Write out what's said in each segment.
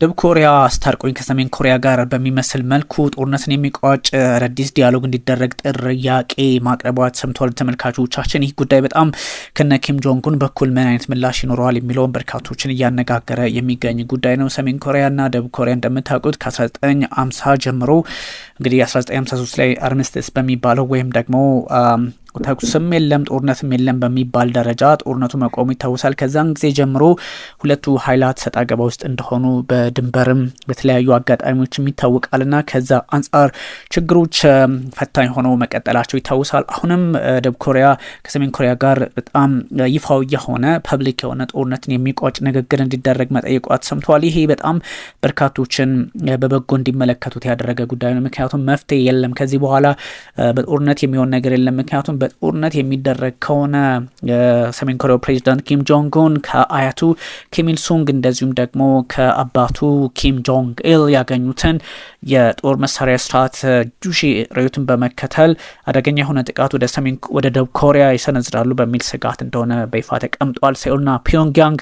ደቡብ ኮሪያ አስታርቆኝ ከሰሜን ኮሪያ ጋር በሚመስል መልኩ ጦርነትን የሚቋጭ አዲስ ዲያሎግ እንዲደረግ ጥያቄ ማቅረቧ ተሰምቷል። ተመልካቾቻችን ይህ ጉዳይ በጣም ከነ ኪም ጆንግ ኡን በኩል ምን አይነት ምላሽ ይኖረዋል የሚለውን በርካቶችን እያነጋገረ የሚገኝ ጉዳይ ነው። ሰሜን ኮሪያና ደቡብ ኮሪያ እንደምታውቁት ከ1950 ጀምሮ እንግዲህ 1953 ላይ አርሚስቲስ በሚባለው ወይም ደግሞ ተኩስም የለም ጦርነትም የለም በሚባል ደረጃ ጦርነቱ መቆሙ ይታወሳል። ከዛን ጊዜ ጀምሮ ሁለቱ ኃይላት ሰጣ ገባ ውስጥ እንደሆኑ በድንበርም በተለያዩ አጋጣሚዎችም ይታወቃልና ከዛ አንጻር ችግሮች ፈታኝ ሆነው መቀጠላቸው ይታወሳል። አሁንም ደቡብ ኮሪያ ከሰሜን ኮሪያ ጋር በጣም ይፋዊ የሆነ ፐብሊክ የሆነ ጦርነትን የሚቋጭ ንግግር እንዲደረግ መጠየቋ ተሰምቷል። ይሄ በጣም በርካቶችን በበጎ እንዲመለከቱት ያደረገ ጉዳይ ነው። ምክንያቱም መፍትሄ የለም ከዚህ በኋላ በጦርነት የሚሆን ነገር የለም። ምክንያቱም በጦርነት የሚደረግ ከሆነ የሰሜን ኮሪያው ፕሬዚዳንት ኪም ጆንግ ኡን ከአያቱ ኪም ኢል ሱንግ እንደዚሁም ደግሞ ከአባቱ ኪም ጆንግ ኢል ያገኙትን የጦር መሳሪያ ስርዓት ጁሺ ርዕዮትን በመከተል አደገኛ የሆነ ጥቃት ወደ ደቡብ ኮሪያ ይሰነዝራሉ በሚል ስጋት እንደሆነ በይፋ ተቀምጧል። ሴኡልና ፒዮንግያንግ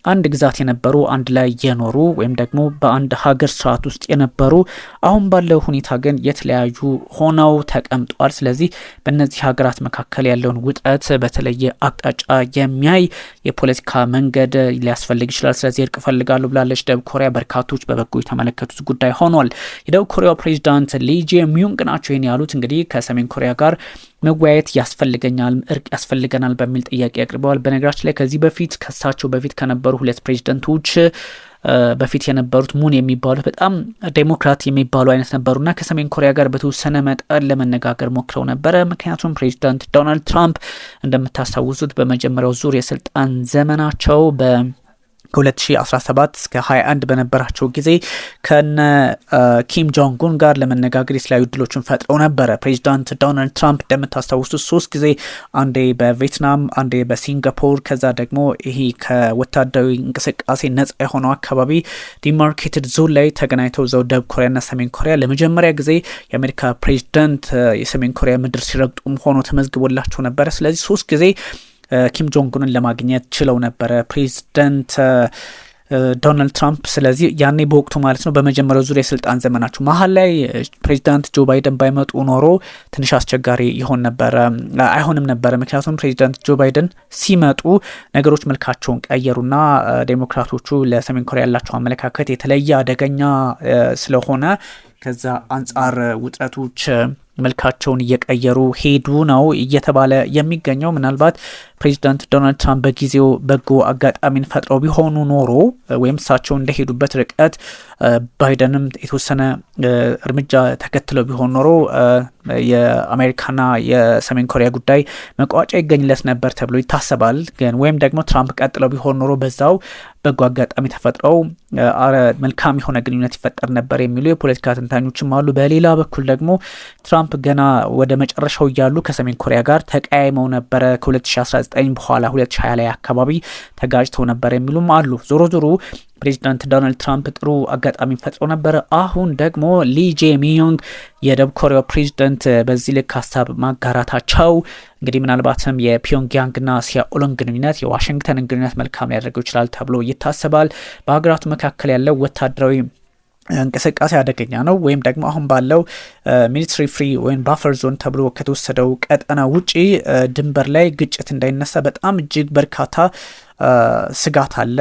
አንድ ግዛት የነበሩ አንድ ላይ የኖሩ ወይም ደግሞ በአንድ ሀገር ስርዓት ውስጥ የነበሩ አሁን ባለው ሁኔታ ግን የተለያዩ ሆነው ተቀምጧል። ስለዚህ በእነዚህ ሀገራት መካከል ያለውን ውጥረት በተለየ አቅጣጫ የሚያይ የፖለቲካ መንገድ ሊያስፈልግ ይችላል። ስለዚህ እርቅ ፈልጋለሁ ብላለች ደቡብ ኮሪያ። በርካቶች በበጎ የተመለከቱት ጉዳይ ሆኗል። የደቡብ ኮሪያው ፕሬዚዳንት ሊ ጄሚዩንግ ናቸው ይህን ያሉት። እንግዲህ ከሰሜን ኮሪያ ጋር መወያየት ያስፈልገኛል፣ እርቅ ያስፈልገናል በሚል ጥያቄ አቅርበዋል። በነገራችን ላይ ከዚህ በፊት ከሳቸው በፊት ከነበሩ ሁለት ፕሬዚደንቶች በፊት የነበሩት ሙን የሚባሉት በጣም ዴሞክራት የሚባሉ አይነት ነበሩና ከሰሜን ኮሪያ ጋር በተወሰነ መጠን ለመነጋገር ሞክረው ነበረ። ምክንያቱም ፕሬዚዳንት ዶናልድ ትራምፕ እንደምታስታውሱት በመጀመሪያው ዙር የስልጣን ዘመናቸው ከ2017 እስከ 21 በነበራቸው ጊዜ ከነ ኪም ጆንግ ኡን ጋር ለመነጋገር የተለያዩ እድሎችን ፈጥረው ነበረ። ፕሬዚዳንት ዶናልድ ትራምፕ እንደምታስታውሱት 3 ጊዜ አንዴ በቪየትናም አንዴ በሲንጋፖር ከዛ ደግሞ ይሄ ከወታደራዊ እንቅስቃሴ ነጻ የሆነው አካባቢ ዲማርኬትድ ዞን ላይ ተገናኝተው ዘው ደቡብ ኮሪያና ሰሜን ኮሪያ ለመጀመሪያ ጊዜ የአሜሪካ ፕሬዚዳንት የሰሜን ኮሪያ ምድር ሲረግጡም ሆኖ ተመዝግቦላቸው ነበረ። ስለዚህ 3 ጊዜ ኪም ጆንግ ኡንን ለማግኘት ችለው ነበረ ፕሬዚዳንት ዶናልድ ትራምፕ። ስለዚህ ያኔ በወቅቱ ማለት ነው በመጀመሪያው ዙር የስልጣን ዘመናቸው መሀል ላይ ፕሬዚዳንት ጆ ባይደን ባይመጡ ኖሮ ትንሽ አስቸጋሪ አይሆንም ነበረ። ምክንያቱም ፕሬዚዳንት ጆ ባይደን ሲመጡ ነገሮች መልካቸውን ቀየሩና ዴሞክራቶቹ ለሰሜን ኮሪያ ያላቸው አመለካከት የተለየ አደገኛ ስለሆነ ከዛ አንጻር ውጥረቶች መልካቸውን እየቀየሩ ሄዱ ነው እየተባለ የሚገኘው። ምናልባት ፕሬዚዳንት ዶናልድ ትራምፕ በጊዜው በጎ አጋጣሚን ፈጥረው ቢሆኑ ኖሮ ወይም እሳቸው እንደሄዱበት ርቀት ባይደንም የተወሰነ እርምጃ ተከትለው ቢሆን ኖሮ የአሜሪካና የሰሜን ኮሪያ ጉዳይ መቋጫ ይገኝለት ነበር ተብሎ ይታሰባል። ግን ወይም ደግሞ ትራምፕ ቀጥለው ቢሆን ኖሮ በዛው በጎ አጋጣሚ ተፈጥረው መልካም የሆነ ግንኙነት ይፈጠር ነበር የሚሉ የፖለቲካ ተንታኞችም አሉ። በሌላ በኩል ደግሞ ትራምፕ ገና ወደ መጨረሻው እያሉ ከሰሜን ኮሪያ ጋር ተቀያይመው ነበረ። ከ2019 በኋላ 2020 ላይ አካባቢ ተጋጭተው ነበር የሚሉም አሉ። ዞሮ ዞሮ ፕሬዚዳንት ዶናልድ ትራምፕ ጥሩ አጋጣሚ ፈጥረው ነበረ። አሁን ደግሞ ሊ ጄሚዩንግ የደቡብ ኮሪያው ፕሬዚዳንት በዚህ ልክ ሀሳብ ማጋራታቸው እንግዲህ ምናልባትም የፒዮንግያንግና ሲያኦልን ግንኙነት የዋሽንግተንን ግንኙነት መልካም ሊያደርገው ይችላል ተብሎ ይታሰባል። በሀገራቱ መካከል ያለው ወታደራዊ እንቅስቃሴ አደገኛ ነው ወይም ደግሞ አሁን ባለው ሚሊተሪ ፍሪ ወይም ባፈር ዞን ተብሎ ከተወሰደው ቀጠና ውጪ ድንበር ላይ ግጭት እንዳይነሳ በጣም እጅግ በርካታ ስጋት አለ።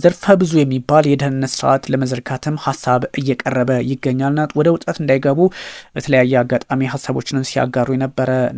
ዘርፈ ብዙ የሚባል የደህንነት ስርዓት ለመዘርጋትም ሀሳብ እየቀረበ ይገኛልና ወደ ውጥረት እንዳይገቡ በተለያየ አጋጣሚ ሀሳቦችን ሲያጋሩ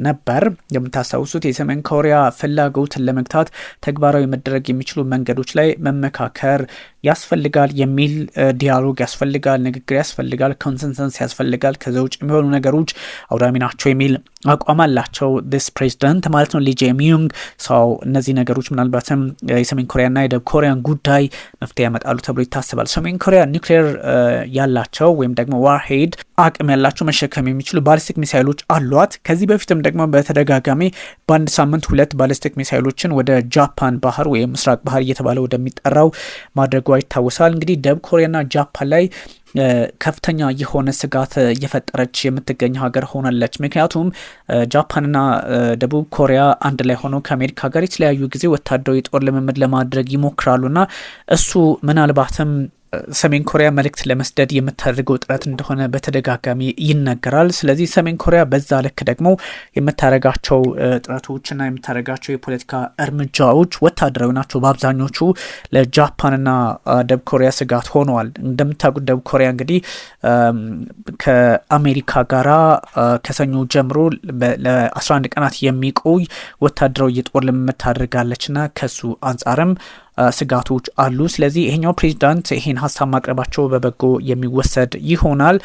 ነበር። የምታስታውሱት የሰሜን ኮሪያ ፍላጎትን ለመግታት ተግባራዊ መደረግ የሚችሉ መንገዶች ላይ መመካከር ያስፈልጋል የሚል ዲያሎግ ያስፈልጋል፣ ንግግር ያስፈልጋል፣ ኮንሰንሰስ ያስፈልጋል። ከዛ ውጭ የሚሆኑ ነገሮች አውዳሚ ናቸው የሚል አቋም አላቸው ዲስ ፕሬዚዳንት ማለት ነው ሊ ጄሚዩንግ። ሰው እነዚህ ነገሮች ምናልባትም የሰሜን ኮሪያና የደቡብ ኮሪያን ጉዳይ መፍትሄ ያመጣሉ ተብሎ ይታሰባል። ሰሜን ኮሪያ ኒውክሌር ያላቸው ወይም ደግሞ ዋርሄድ አቅም ያላቸው መሸከም የሚችሉ ባሊስቲክ ሚሳይሎች አሏት። ከዚህ በፊትም ደግሞ በተደጋጋሚ በአንድ ሳምንት 2 ባሊስቲክ ሚሳይሎችን ወደ ጃፓን ባህር ወይም ምስራቅ ባህር እየተባለ ወደሚጠራው ማድረጓ ይታወሳል። እንግዲህ ደቡብ ኮሪያና ጃፓን ላይ ከፍተኛ የሆነ ስጋት እየፈጠረች የምትገኝ ሀገር ሆናለች። ምክንያቱም ጃፓንና ደቡብ ኮሪያ አንድ ላይ ሆነው ከአሜሪካ ጋር የተለያዩ ጊዜ ወታደራዊ ጦር ልምምድ ለማድረግ ይሞክራሉና እሱ ምናልባትም ሰሜን ኮሪያ መልእክት ለመስደድ የምታደርገው ጥረት እንደሆነ በተደጋጋሚ ይነገራል። ስለዚህ ሰሜን ኮሪያ በዛ ልክ ደግሞ የምታደርጋቸው ጥረቶችና የምታደርጋቸው የፖለቲካ እርምጃዎች ወታደራዊ ናቸው። በአብዛኞቹ ለጃፓንና ደቡብ ኮሪያ ስጋት ሆነዋል። እንደምታውቁት ደቡብ ኮሪያ እንግዲህ ከአሜሪካ ጋራ ከሰኞ ጀምሮ ለ11 ቀናት የሚቆይ ወታደራዊ የጦር ልምምድ ታደርጋለችና ከሱ አንጻርም ስጋቶች አሉ። ስለዚህ ይሄኛው ፕሬዚዳንት ይሄን ሀሳብ ማቅረባቸው በበጎ የሚወሰድ ይሆናል።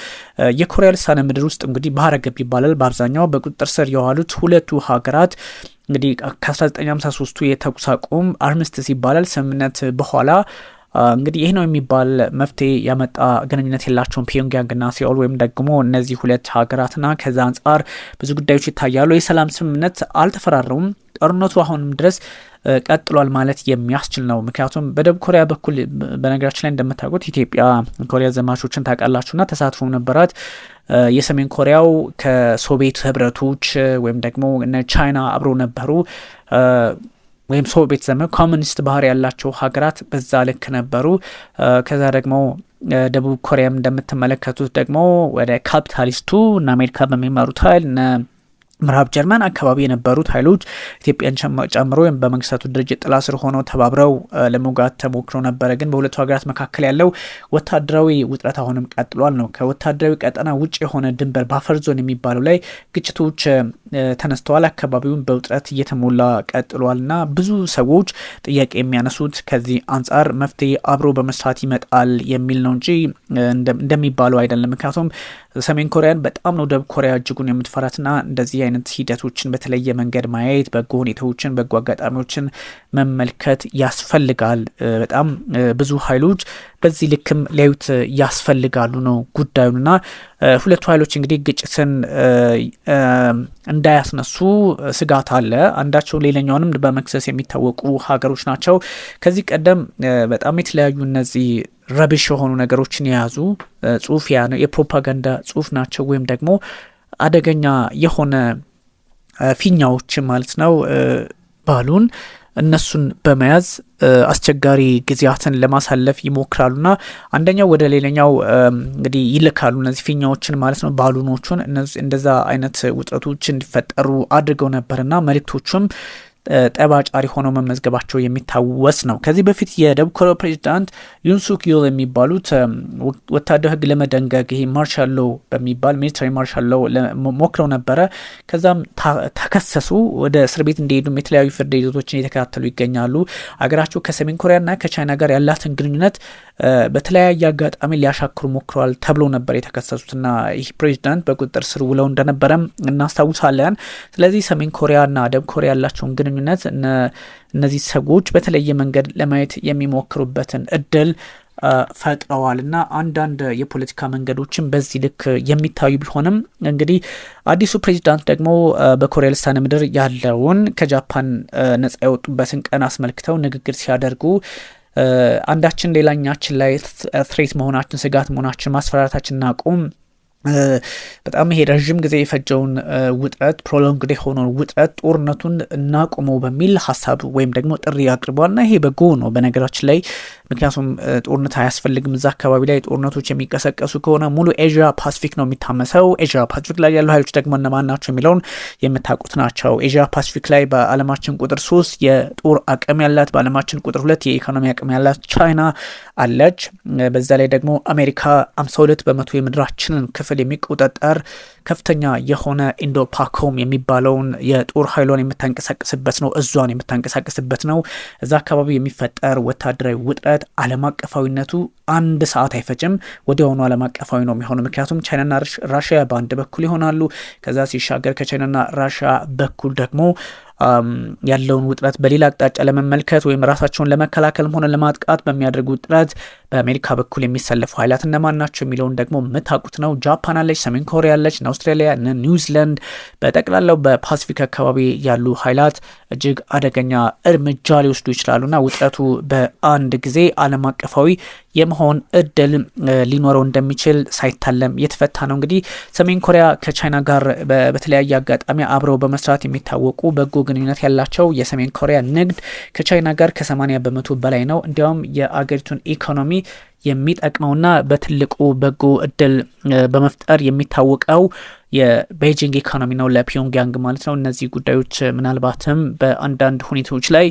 የኮሪያ ልሳነ ምድር ውስጥ እንግዲህ ባህረ ገብ ይባላል። በአብዛኛው በቁጥጥር ስር የዋሉት ሁለቱ ሀገራት እንግዲህ ከ1953ቱ የተኩስ አቁም አርምስትስ ይባላል ስምምነት በኋላ እንግዲህ ይህ ነው የሚባል መፍትሄ ያመጣ ግንኙነት የላቸውም ፒዮንግያንግና ሲኦል ወይም ደግሞ እነዚህ ሁለት ሀገራትና ከዛ አንጻር ብዙ ጉዳዮች ይታያሉ። የሰላም ስምምነት አልተፈራረሙም። ጦርነቱ አሁንም ድረስ ቀጥሏል ማለት የሚያስችል ነው። ምክንያቱም በደቡብ ኮሪያ በኩል በነገራችን ላይ እንደምታውቁት ኢትዮጵያ ኮሪያ ዘማቾችን ታውቃላችሁና ተሳትፎ ነበራት። የሰሜን ኮሪያው ከሶቪየት ህብረቶች ወይም ደግሞ ቻይና አብሮ ነበሩ። ወይም ሶቪየት ዘመን ኮሚኒስት ባህሪ ያላቸው ሀገራት በዛ ልክ ነበሩ። ከዛ ደግሞ ደቡብ ኮሪያም እንደምትመለከቱት ደግሞ ወደ ካፒታሊስቱ እና አሜሪካ በሚመሩት ኃይል ምዕራብ ጀርመን አካባቢ የነበሩት ኃይሎች ኢትዮጵያን ጨምሮ ወይም በመንግስታቱ ድርጅት ጥላ ስር ሆነው ተባብረው ለመውጋት ተሞክሮ ነበረ። ግን በሁለቱ ሀገራት መካከል ያለው ወታደራዊ ውጥረት አሁንም ቀጥሏል ነው። ከወታደራዊ ቀጠና ውጭ የሆነ ድንበር ባፈር ዞን የሚባለው ላይ ግጭቶች ተነስተዋል። አካባቢውን በውጥረት እየተሞላ ቀጥሏል እና ብዙ ሰዎች ጥያቄ የሚያነሱት ከዚህ አንጻር መፍትሄ አብሮ በመስራት ይመጣል የሚል ነው እንጂ እንደሚባለው አይደለም። ምክንያቱም ሰሜን ኮሪያን በጣም ነው ደቡብ ኮሪያ እጅጉን የምትፈራትና እንደዚህ አይነት ሂደቶችን በተለየ መንገድ ማየት፣ በጎ ሁኔታዎችን፣ በጎ አጋጣሚዎችን መመልከት ያስፈልጋል። በጣም ብዙ ኃይሎች በዚህ ልክም ሊያዩት ያስፈልጋሉ ነው ጉዳዩና ሁለቱ ኃይሎች እንግዲህ ግጭትን እንዳያስነሱ ስጋት አለ። አንዳቸው ሌላኛውንም በመክሰስ የሚታወቁ ሀገሮች ናቸው። ከዚህ ቀደም በጣም የተለያዩ እነዚህ ረብሽ የሆኑ ነገሮችን የያዙ ጽሁፍ የፕሮፓጋንዳ ጽሁፍ ናቸው ወይም ደግሞ አደገኛ የሆነ ፊኛዎች ማለት ነው ባሉን እነሱን በመያዝ አስቸጋሪ ጊዜያትን ለማሳለፍ ይሞክራሉና አንደኛው ወደ ሌላኛው እንግዲህ ይልካሉ እነዚህ ፊኛዎችን ማለት ነው ባሉኖቹን እንደዛ አይነት ውጥረቶች እንዲፈጠሩ አድርገው ነበርና መልእክቶቹም ጠባጫሪ ሆነው መመዝገባቸው የሚታወስ ነው። ከዚህ በፊት የደቡብ ኮሪያ ፕሬዚዳንት ዩን ሱክ ዮል የሚባሉት ወታደራዊ ሕግ ለመደንገግ ይሄ ማርሻል ሎው በሚባል ሚሊታሪ ማርሻል ሎው ሞክረው ነበረ። ከዛም ተከሰሱ። ወደ እስር ቤት እንዲሄዱም የተለያዩ ፍርድ ሂደቶችን እየተከታተሉ ይገኛሉ። አገራቸው ከሰሜን ኮሪያና ከቻይና ጋር ያላትን ግንኙነት በተለያየ አጋጣሚ ሊያሻክሩ ሞክረዋል ተብሎ ነበር የተከሰሱትና ይህ ፕሬዚዳንት በቁጥጥር ስር ውለው እንደነበረም እናስታውሳለን። ስለዚህ ሰሜን ኮሪያና ደቡብ ኮሪያ ያላቸውን ግንኙነት እነዚህ ሰዎች በተለየ መንገድ ለማየት የሚሞክሩበትን እድል ፈጥረዋል እና አንዳንድ የፖለቲካ መንገዶችን በዚህ ልክ የሚታዩ ቢሆንም እንግዲህ አዲሱ ፕሬዚዳንት ደግሞ በኮሪያ ልሳነ ምድር ያለውን ከጃፓን ነጻ የወጡበትን ቀን አስመልክተው ንግግር ሲያደርጉ አንዳችን ሌላኛችን ላይ ትሬት መሆናችን፣ ስጋት መሆናችን፣ ማስፈራራታችን እናቁም፣ በጣም ይሄ ረዥም ጊዜ የፈጀውን ውጥረት ፕሮሎንግድ የሆነውን ውጥረት ጦርነቱን እናቁመው በሚል ሀሳብ ወይም ደግሞ ጥሪ አቅርቧልና ይሄ በጎ ነው በነገራችን ላይ። ምክንያቱም ጦርነት አያስፈልግም። እዛ አካባቢ ላይ ጦርነቶች የሚቀሰቀሱ ከሆነ ሙሉ ኤዥያ ፓሲፊክ ነው የሚታመሰው። ኤዥያ ፓሲፊክ ላይ ያሉ ኃይሎች ደግሞ እነማን ናቸው የሚለውን የምታውቁት ናቸው። ኤዥያ ፓሲፊክ ላይ በዓለማችን ቁጥር 3 የጦር አቅም ያላት፣ በዓለማችን ቁጥር 2 የኢኮኖሚ አቅም ያላት ቻይና አለች። በዛ ላይ ደግሞ አሜሪካ 52 በመቶ የምድራችንን ክፍል የሚቆጣጠር ከፍተኛ የሆነ ኢንዶ ፓኮም የሚባለውን የጦር ኃይሏን የምታንቀሳቀስበት ነው፣ እዟን የምታንቀሳቀስበት ነው። እዛ አካባቢ የሚፈጠር ወታደራዊ ውጥረት ዓለም አቀፋዊነቱ 1 ሰዓት አይፈጅም፣ ወዲያውኑ ዓለም አቀፋዊ ነው የሚሆነው። ምክንያቱም ቻይናና ራሽያ በአንድ በኩል ይሆናሉ። ከዛ ሲሻገር ከቻይናና ራሽያ በኩል ደግሞ ያለውን ውጥረት በሌላ አቅጣጫ ለመመልከት ወይም ራሳቸውን ለመከላከልም ሆነ ለማጥቃት በሚያደርጉት ጥረት በአሜሪካ በኩል የሚሰለፉ ኃይላት እነማን ናቸው የሚለውን ደግሞ የምታውቁት ነው። ጃፓን አለች፣ ሰሜን ኮሪያ አለች፣ አውስትራሊያ፣ ኒውዚላንድ፣ በጠቅላላው በፓሲፊክ አካባቢ ያሉ ኃይላት እጅግ አደገኛ እርምጃ ሊወስዱ ይችላሉና ውጥረቱ በአንድ ጊዜ ዓለም አቀፋዊ የመሆን እድል ሊኖረው እንደሚችል ሳይታለም የተፈታ ነው። እንግዲህ ሰሜን ኮሪያ ከቻይና ጋር በተለያየ አጋጣሚ አብረው በመስራት የሚታወቁ በጎ ግንኙነት ያላቸው የሰሜን ኮሪያ ንግድ ከቻይና ጋር ከ80 በመቶ በላይ ነው። እንዲያውም የአገሪቱን ኢኮኖሚ የሚጠቅመውና በትልቁ በጎ እድል በመፍጠር የሚታወቀው የቤጂንግ ኢኮኖሚ ነው ለፒዮንግያንግ ማለት ነው። እነዚህ ጉዳዮች ምናልባትም በአንዳንድ ሁኔታዎች ላይ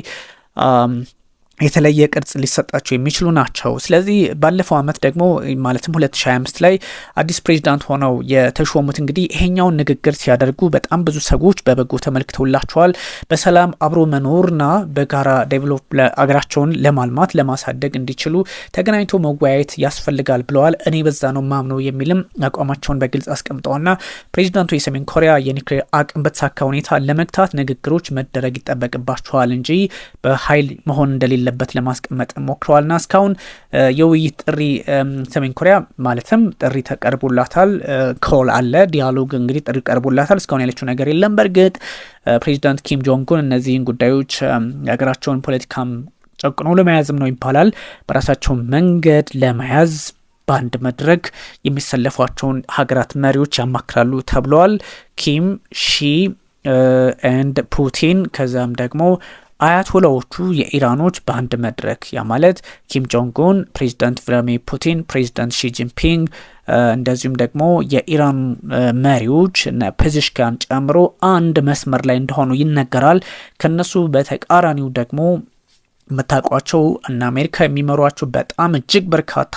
የተለየ ቅርጽ ሊሰጣቸው የሚችሉ ናቸው። ስለዚህ ባለፈው ዓመት ደግሞ ማለትም 2025 ላይ አዲስ ፕሬዚዳንት ሆነው የተሾሙት እንግዲህ ይሄኛውን ንግግር ሲያደርጉ በጣም ብዙ ሰዎች በበጎ ተመልክተውላቸዋል። በሰላም አብሮ መኖርና በጋራ ዴቨሎፕ አገራቸውን ለማልማት ለማሳደግ እንዲችሉ ተገናኝቶ መወያየት ያስፈልጋል ብለዋል። እኔ በዛ ነው ማምነው የሚልም አቋማቸውን በግልጽ አስቀምጠዋልና ፕሬዚዳንቱ የሰሜን ኮሪያ የኒውክሌር አቅም በተሳካ ሁኔታ ለመግታት ንግግሮች መደረግ ይጠበቅባቸዋል እንጂ በኃይል መሆን እንደሌለ ለበት ለማስቀመጥ ሞክረዋልና እስካሁን የውይይት ጥሪ ሰሜን ኮሪያ ማለትም ጥሪ ተቀርቦላታል። ኮል አለ ዲያሎግ እንግዲህ ጥሪ ቀርቦላታል። እስካሁን ያለችው ነገር የለም። በእርግጥ ፕሬዚዳንት ኪም ጆንግ ኡን እነዚህን ጉዳዮች የሀገራቸውን ፖለቲካም ጨቁነው ለመያዝም ነው ይባላል በራሳቸው መንገድ ለመያዝ በአንድ መድረክ የሚሰለፏቸውን ሀገራት መሪዎች ያማክራሉ ተብለዋል። ኪም ሺ ኤንድ ፑቲን ከዛም ደግሞ አያቶላዎቹ የኢራኖች በአንድ መድረክ ያ ማለት ኪም ጆንግ ኡን፣ ፕሬዚዳንት ቭላድሚር ፑቲን፣ ፕሬዚዳንት ሺ ጂንፒንግ እንደዚሁም ደግሞ የኢራን መሪዎች እና ፔዜሽኪያን ጨምሮ አንድ መስመር ላይ እንደሆኑ ይነገራል። ከነሱ በተቃራኒው ደግሞ መታቋቸው እና አሜሪካ የሚመሯቸው በጣም እጅግ በርካታ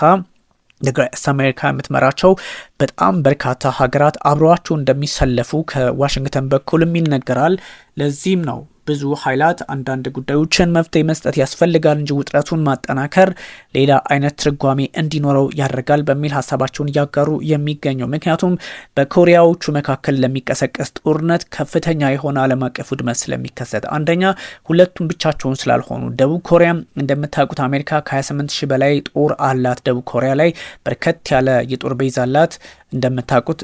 አሜሪካ የምትመራቸው በጣም በርካታ ሀገራት አብረዋቸው እንደሚሰለፉ ከዋሽንግተን በኩልም ይነገራል። ለዚህም ነው ብዙ ኃይላት አንዳንድ ጉዳዮችን መፍትሄ መስጠት ያስፈልጋል እንጂ ውጥረቱን ማጠናከር ሌላ አይነት ትርጓሜ እንዲኖረው ያደርጋል በሚል ሀሳባቸውን እያጋሩ የሚገኘው። ምክንያቱም በኮሪያዎቹ መካከል ለሚቀሰቀስ ጦርነት ከፍተኛ የሆነ ዓለም አቀፍ ውድመት ስለሚከሰት፣ አንደኛ ሁለቱም ብቻቸውን ስላልሆኑ፣ ደቡብ ኮሪያም እንደምታውቁት አሜሪካ ከ28,000 በላይ ጦር አላት። ደቡብ ኮሪያ ላይ በርከት ያለ የጦር ቤዝ አላት። እንደምታውቁት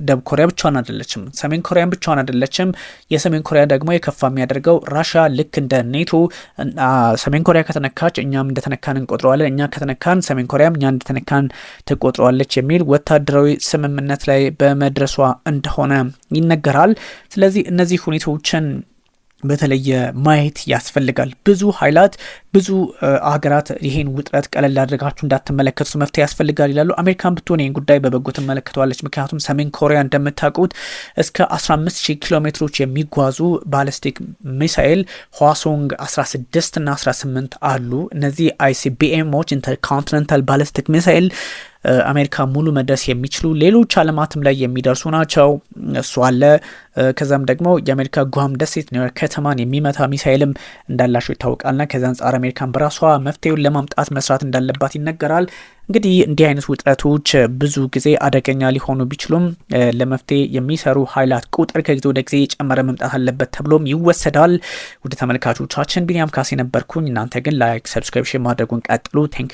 ደቡብ ኮሪያ ብቻዋን አይደለችም፣ ሰሜን ኮሪያን ብቻዋን አይደለችም። የሰሜን ኮሪያ ደግሞ የከፋ የሚያደርገው ራሻ ልክ እንደ ኔቶ ሰሜን ኮሪያ ከተነካች እኛም እንደተነካን እንቆጥረዋለን፣ እኛ ከተነካን ሰሜን ኮሪያም እኛ እንደተነካን ትቆጥረዋለች የሚል ወታደራዊ ስምምነት ላይ በመድረሷ እንደሆነ ይነገራል። ስለዚህ እነዚህ ሁኔታዎችን በተለየ ማየት ያስፈልጋል። ብዙ ኃይላት ብዙ ሀገራት ይሄን ውጥረት ቀለል አድርጋችሁ እንዳትመለከቱ መፍትሄ ያስፈልጋል ይላሉ። አሜሪካን ብትሆን ይህን ጉዳይ በበጎ ትመለከተዋለች። ምክንያቱም ሰሜን ኮሪያ እንደምታውቁት እስከ 15,000 ኪሎ ሜትሮች የሚጓዙ ባሊስቲክ ሚሳኤል ህዋሶንግ 16 እና 18 አሉ። እነዚህ አይሲቢኤሞች ኢንተርኮንቲኔንታል ባሊስቲክ ሚሳኤል አሜሪካ ሙሉ መድረስ የሚችሉ ሌሎች ዓለማትም ላይ የሚደርሱ ናቸው። እሱ አለ። ከዛም ደግሞ የአሜሪካ ጓም ደሴት ኒውዮርክ ከተማን የሚመታ ሚሳኤልም እንዳላቸው ይታወቃልና ከዛ አንጻር አሜሪካን በራሷ መፍትሄውን ለማምጣት መስራት እንዳለባት ይነገራል። እንግዲህ እንዲህ አይነት ውጥረቶች ብዙ ጊዜ አደገኛ ሊሆኑ ቢችሉም ለመፍትሄ የሚሰሩ ኃይላት ቁጥር ከጊዜ ወደ ጊዜ የጨመረ መምጣት አለበት ተብሎም ይወሰዳል። ወደ ተመልካቾቻችን ቢኒያም ካሴ ነበርኩኝ። እናንተ ግን ላይክ፣ ሰብስክሪፕሽን ማድረጉን ቀጥሉ። ቴንክ